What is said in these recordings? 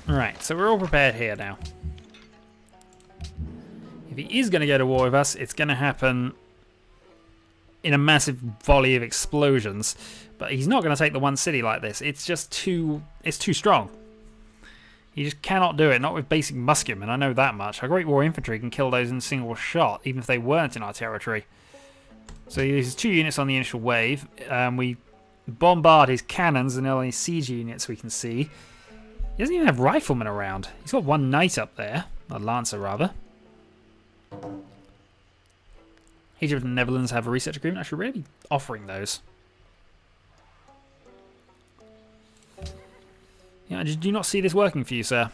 Right, so we're all prepared here now. If he is going to go to war with us, it's going to happen in a massive volley of explosions. But he's not going to take the one city like this. It's just too strong. He just cannot do it, not with basic musketmen, I know that much. Our Great War Infantry can kill those in a single shot, even if they weren't in our territory. So he uses 2 units on the initial wave. We bombard his cannons and only siege units we can see. He doesn't even have riflemen around. He's got 1 knight up there, a lancer rather. Egypt and Netherlands have a research agreement. I should really be offering those. Yeah, do you not see this working for you, sir?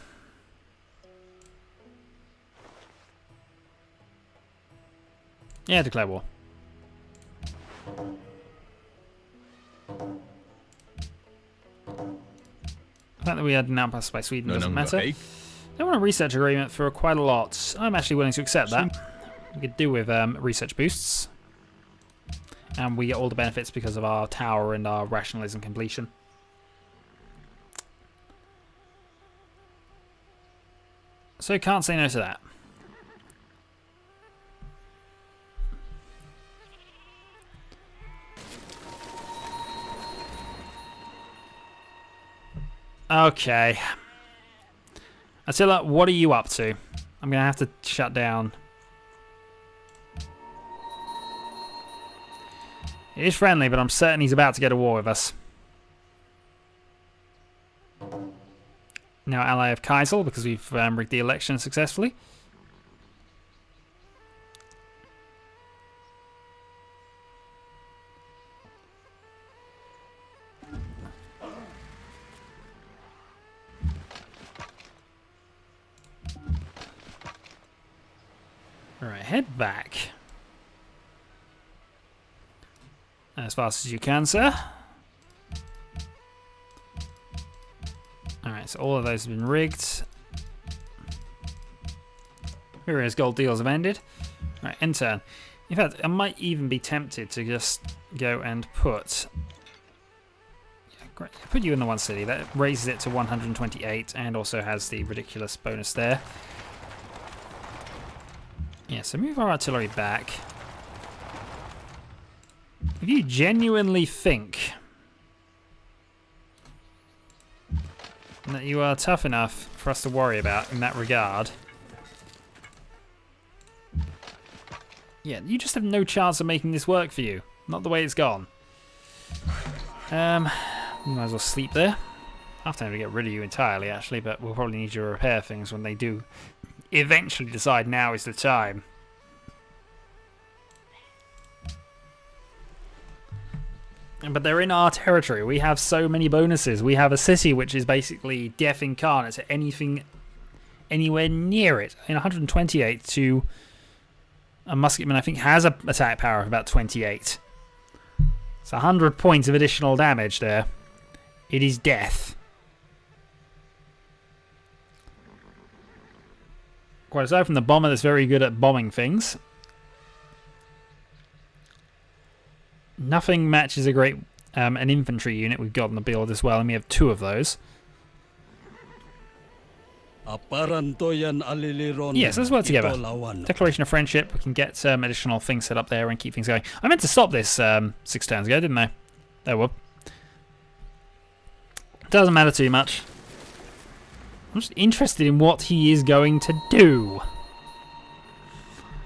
Yeah, declare war. The fact that we had an outpost by Sweden doesn't matter. They want a research agreement for quite a lot. I'm actually willing to accept that. We could do with research boosts. And we get all the benefits because of our tower and our rationalism completion. So can't say no to that. Okay. Attila, what are you up to? I'm going to have to shut down. It is friendly, but I'm certain he's about to go to war with us. Now ally of Kaisel, because we've rigged the election successfully. Alright, head back. As fast as you can, sir. Alright, so all of those have been rigged. Various gold deals have ended. Alright, end turn. In fact, I might even be tempted to just go and put... Yeah, great. Put you in the 1 city. That raises it to 128 and also has the ridiculous bonus there. Yeah, so move our artillery back. If you genuinely think that you are tough enough for us to worry about in that regard, yeah, you just have no chance of making this work for you. Not the way it's gone. You might as well sleep there. I have time to get rid of you entirely, actually, but we'll probably need you to repair things when they do eventually decide now is the time. But they're in our territory. We have so many bonuses. We have a city which is basically death incarnate to anything anywhere near it. In 128 to a musketman, I think, has an attack power of about 28. It's 100 points of additional damage there. It is death. Quite aside from the bomber that's very good at bombing things, nothing matches a great an infantry unit we've got on the build as well, and we have 2 of those. Yes, let's work together. Declaration of friendship. We can get additional things set up there and keep things going. I meant to stop this 6 turns ago, didn't I? There we go. Doesn't matter too much. I'm just interested in what he is going to do.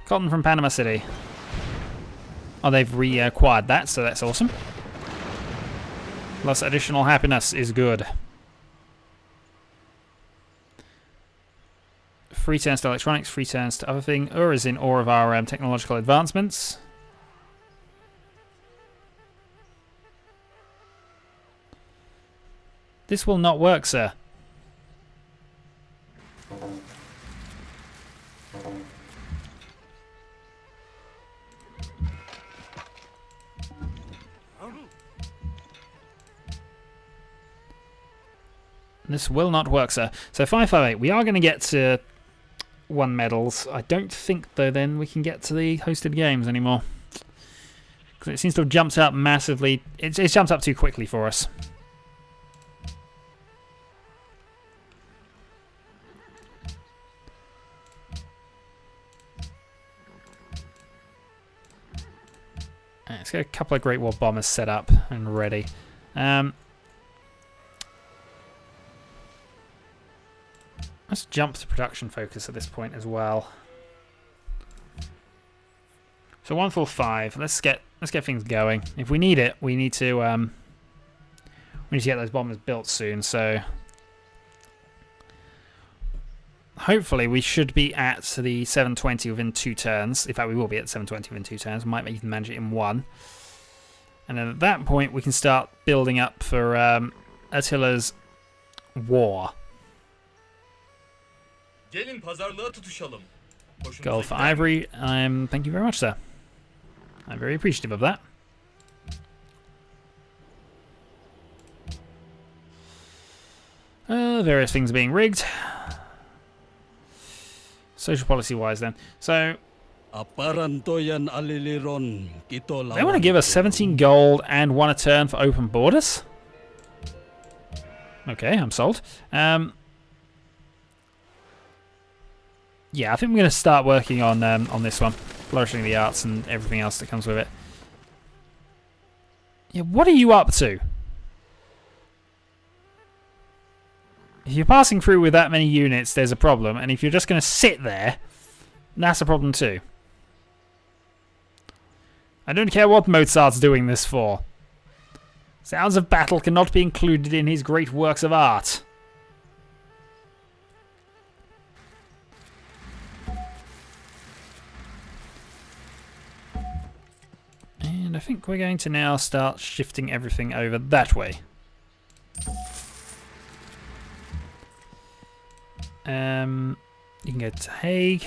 Cotton from Panama City. Oh, they've reacquired that, so that's awesome. Plus additional happiness is good. 3 turns to electronics, 3 turns to other thing. Is in awe of our technological advancements. This will not work, sir. This will not work, sir. So 558. We are going to get to 1 medals. I don't think, though, then we can get to the hosted games anymore. Because it seems to have jumped up massively. It's jumped up too quickly for us. Let's get a couple of Great War bombers set up and ready. Let's jump to production focus at this point as well. So 145. Let's get things going. If we need it, we need to get those bombers built soon. So hopefully we should be at the 720 within 2 turns. In fact, we will be at 720 within 2 turns. We might even manage it in 1. And then at that point, we can start building up for Attila's war. Gold for ivory. Thank you very much, sir. I'm very appreciative of that. Various things are being rigged. Social policy wise then. So they want to give us 17 gold and 1 a turn for open borders. Okay, I'm sold. Yeah, I think we're going to start working on this one. Flourishing the arts and everything else that comes with it. Yeah, what are you up to? If you're passing through with that many units, there's a problem. And if you're just going to sit there, that's a problem too. I don't care what Mozart's doing this for. Sounds of battle cannot be included in his great works of art. And I think we're going to now start shifting everything over that way. You can go to Hague.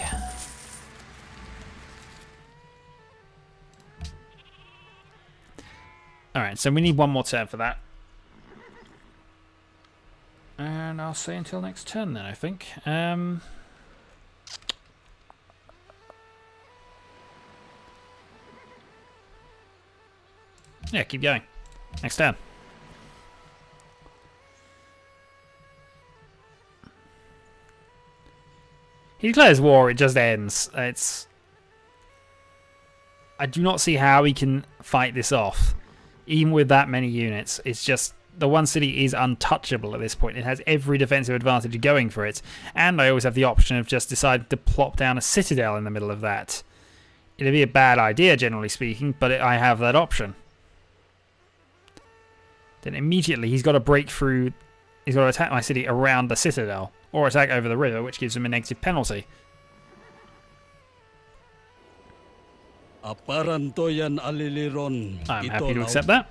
Alright, so we need 1 more turn for that. And I'll say until next turn then, I think. Yeah, keep going. Next turn. He declares war, it just ends. I do not see how he can fight this off. Even with that many units. It's just, the one city is untouchable at this point. It has every defensive advantage going for it. And I always have the option of just deciding to plop down a citadel in the middle of that. It'd be a bad idea, generally speaking, but I have that option. Then immediately he's got to break through. He's got to attack my city around the citadel. Or attack over the river, which gives him a negative penalty. I'm happy to accept that.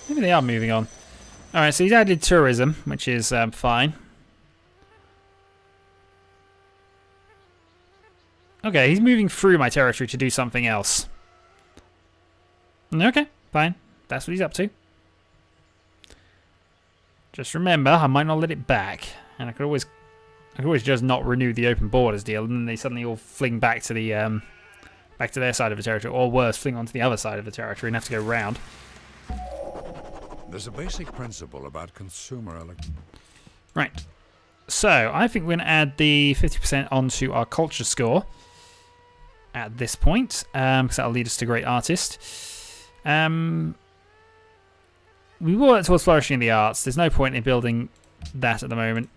Maybe they are moving on. Alright, so he's added tourism, which is fine. Okay, he's moving through my territory to do something else. Okay, fine. That's what he's up to. Just remember, I might not let it back. And I could always just not renew the open borders deal, and then they suddenly all fling back to the back to their side of the territory, or worse, fling onto the other side of the territory and have to go round. There's a basic principle about consumer Right. So, I think we're going to add the 50% onto our culture score at this point, because that'll lead us to Great Artist. We will work towards Flourishing the Arts. There's no point in building that at the moment.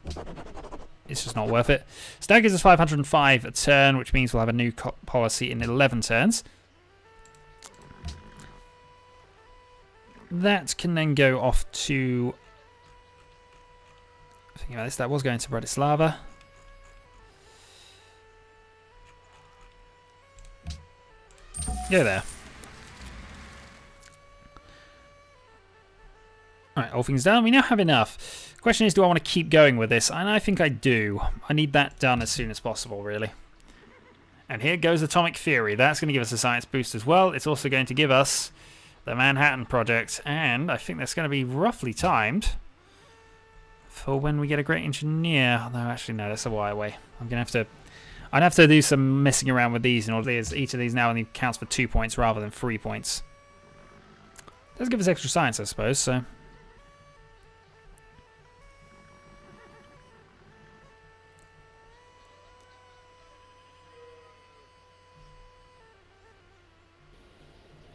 It's just not worth it. So that gives us 505 a turn, which means we'll have a new policy in 11 turns. That can then go off to... Thinking about this, that was going to Bratislava. Go there. Alright, all things done. We now have enough. Question is, do I want to keep going with this? And I think I do. I need that done as soon as possible, really. And here goes Atomic Theory. That's going to give us a science boost as well. It's also going to give us the Manhattan Project. And I think that's going to be roughly timed for when we get a Great Engineer. No, actually, no, that's a while away. I'd have to do some messing around with these in order to each of these now only counts for 2 points rather than 3 points. Does give us extra science, I suppose, so...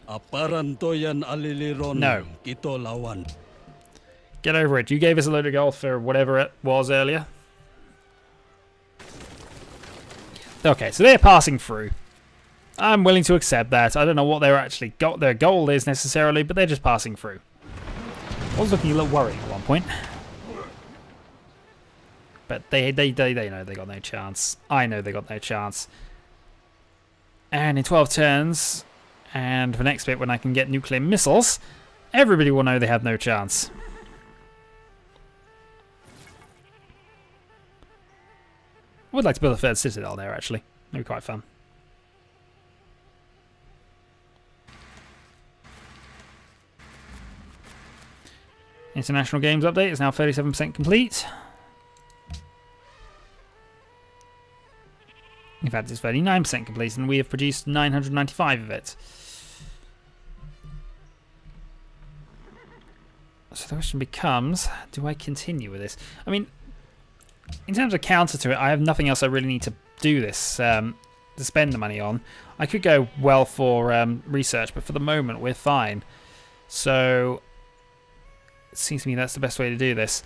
Aparantoyan aliliron. No. Kito lawan. Get over it. You gave us a load of gold for whatever it was earlier. Okay, so they're passing through. I'm willing to accept that. I don't know what their goal is necessarily, but they're just passing through. I was looking a little worrying at one point. But they know they got no chance. I know they got no chance. And in 12 turns, and the next bit when I can get nuclear missiles, everybody will know they have no chance. I would like to build a third citadel there, actually. That'd be quite fun. International Games update is now 37% complete. In fact, it's 39% complete, and we have produced 995 of it. So the question becomes, do I continue with this? I mean, in terms of counter to it, I have nothing else I really need to do this, to spend the money on. I could go well for research, but for the moment, we're fine. So it seems to me that's the best way to do this.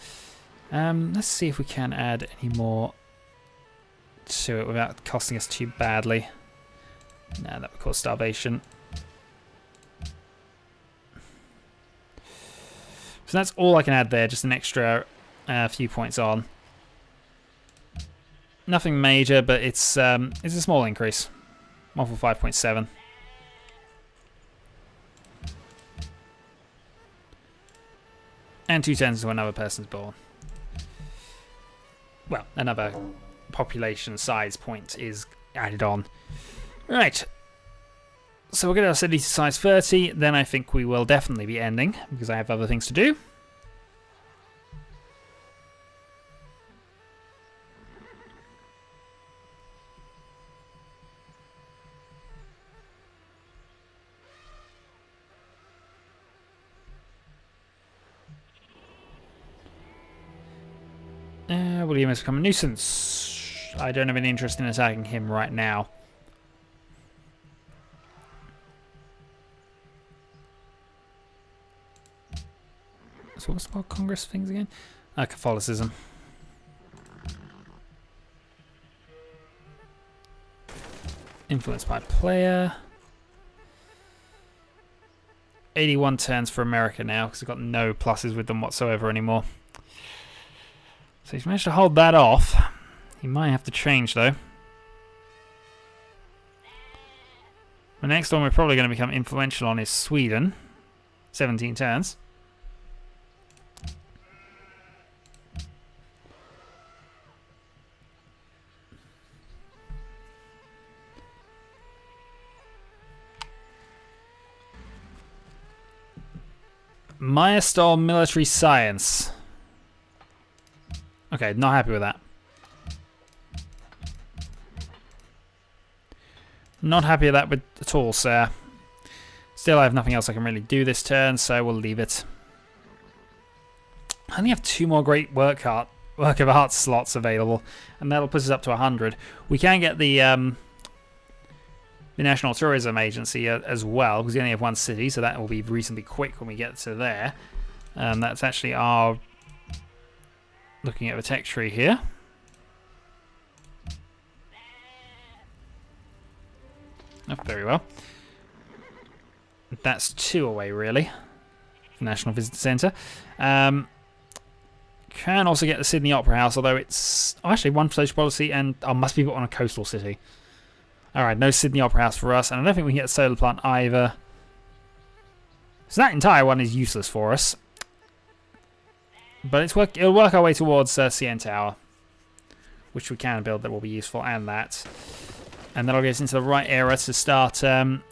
Let's see if we can add any more to it without costing us too badly. No, that would cause starvation. So that's all I can add there, just an extra few points on. Nothing major, but it's a small increase. 145.7. And 2 turns until another person's born. Well, another population size point is added on. Right. So we'll get our city to size 30. Then I think we will definitely be ending, because I have other things to do. William has become a nuisance. I don't have any interest in attacking him right now. So what's about Congress things again? Catholicism. Influenced by player. 81 turns for America now, because we've got no pluses with them whatsoever anymore. So he's managed to hold that off. He might have to change, though. The next one we're probably going to become influential on is Sweden. 17 turns. Maya stole military science. Okay, not happy with that. Not happy with that at all, sir. Still, I have nothing else I can really do this turn, so we'll leave it. I only have 2 more great work of art slots available, and that'll put us up to 100. We can get the National Tourism Agency as well, because we only have 1 city, so that will be reasonably quick when we get to there. That's actually our... Looking at the tech tree here. Oh, very well. That's 2 away, really. National Visitor Centre. Can also get the Sydney Opera House, although it's actually 1 social policy and must be put on a coastal city. Alright, no Sydney Opera House for us, and I don't think we can get a solar plant either. So that entire one is useless for us. But it'll work our way towards CN Tower, which we can build that will be useful, and that. And that'll get us into the right era to start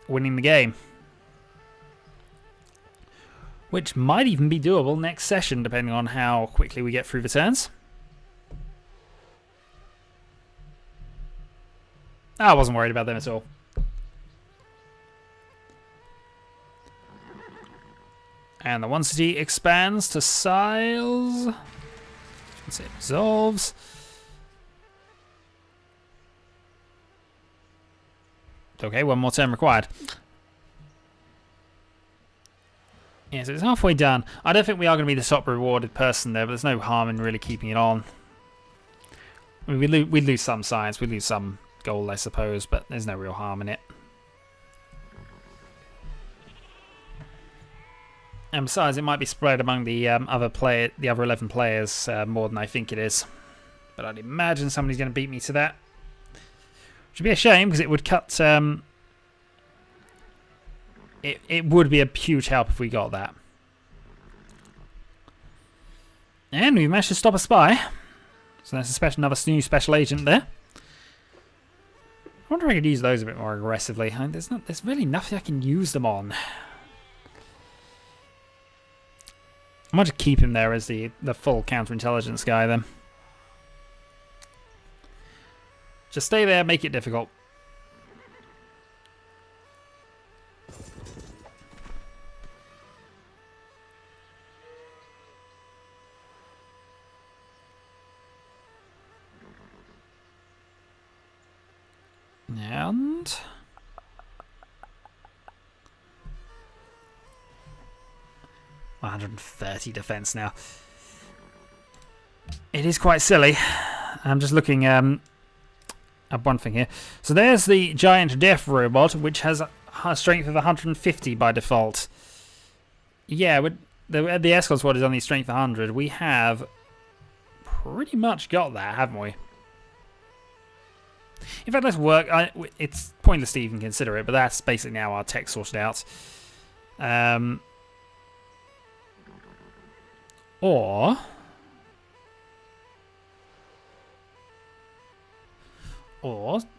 winning the game. Which might even be doable next session, depending on how quickly we get through the turns. I wasn't worried about them at all. And the 1 city expands to size. Let's see, it resolves. Okay, 1 more turn required. Yeah, so it's halfway done. I don't think we are going to be the top rewarded person there, but there's no harm in really keeping it on. I mean, we'd lose some science, we'd lose some gold, I suppose, but there's no real harm in it. And besides, it might be spread among the other 11 players more than I think it is. But I'd imagine somebody's going to beat me to that. Which would be a shame, because it would cut... It would be a huge help if we got that. And we managed to stop a spy. So that's another new special agent there. I wonder if I could use those a bit more aggressively. I mean, there's really nothing I can use them on. I might just keep him there as the full counterintelligence guy then. Just stay there, make it difficult. And 130 defense now. It is quite silly. I'm just looking at one thing here. So there's the giant death robot, which has a strength of 150 by default. Yeah, the escort squad is only strength 100. We have pretty much got that, haven't we? In fact, let's work. It's pointless to even consider it, but that's basically now our tech sorted out. Or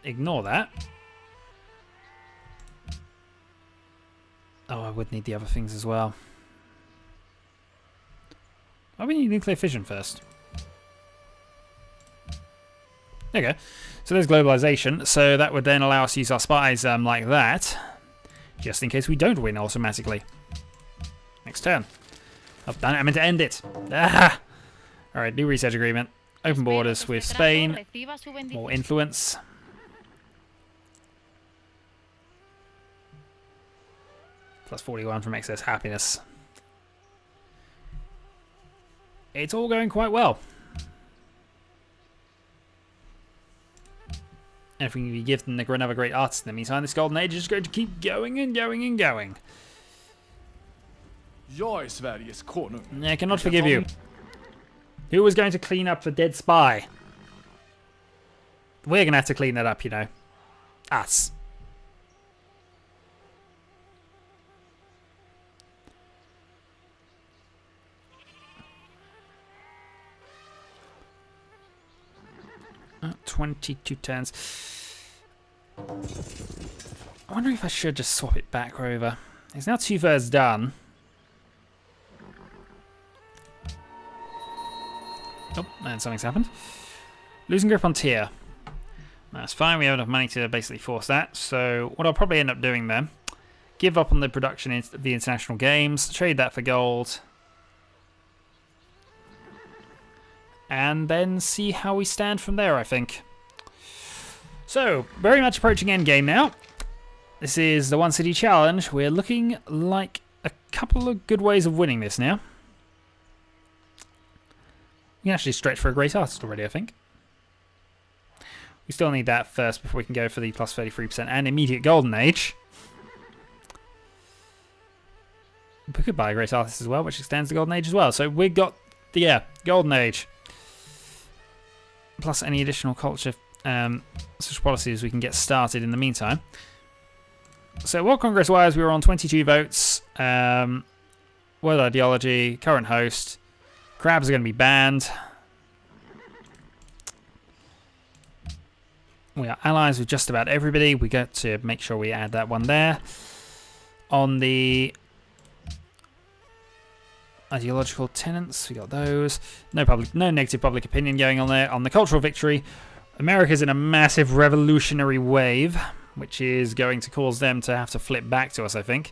ignore that. Oh, I would need the other things as well. Why we need nuclear fission first? There you go. So there's globalization. So that would then allow us to use our spies like that, just in case we don't win automatically. Next turn. I've done it. I meant to end it. Ah! All right, new research agreement. Open borders with Spain. More influence. Plus 41 from excess happiness. It's all going quite well. And if we can give them another great artist in the meantime, this golden age is going to keep going and going and going. I cannot forgive you. Who was going to clean up the dead spy? We're going to have to clean that up, you know. Us. Oh, 22 turns. I wonder if I should just swap it back over. It's now 2/3 done. Oh, and something's happened. Losing grip on tier. That's fine, we have enough money to basically force that. So what I'll probably end up doing then, give up on the production of the international games, trade that for gold, and then see how we stand from there, I think. So, very much approaching endgame now. This is the One City Challenge. We're looking like a couple of good ways of winning this now. We can actually stretch for a great artist already, I think. We still need that first before we can go for the plus 33% and immediate golden age. We could buy a great artist as well, which extends the golden age as well. So we've got the golden age. Plus any additional culture social policies we can get started in the meantime. So World Congress wise, we were on 22 votes. World ideology, current host. Crabs are going to be banned. We are allies with just about everybody. We got to make sure we add that one there. On the ideological tenets, we got those. No negative public opinion going on there. On the cultural victory, America's in a massive revolutionary wave, which is going to cause them to have to flip back to us, I think.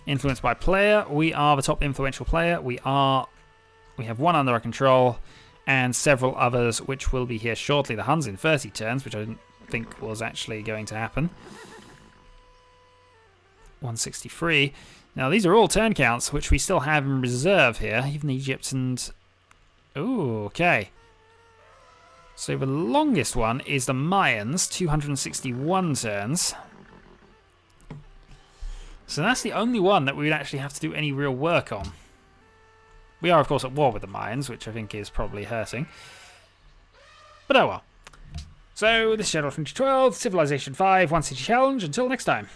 Influenced by player, we are the top influential player. We have one under our control, and several others which will be here shortly. The Huns in 30 turns, which I didn't think was actually going to happen. 163. Now, these are all turn counts, which we still have in reserve here. Even Egypt and... Ooh, okay. So the longest one is the Mayans, 261 turns. So that's the only one that we would actually have to do any real work on. We are, of course, at war with the Mayans, which I think is probably hurting. But oh well. So, this is Shadowhawk 2012, Civilization 5, One City Challenge. Until next time.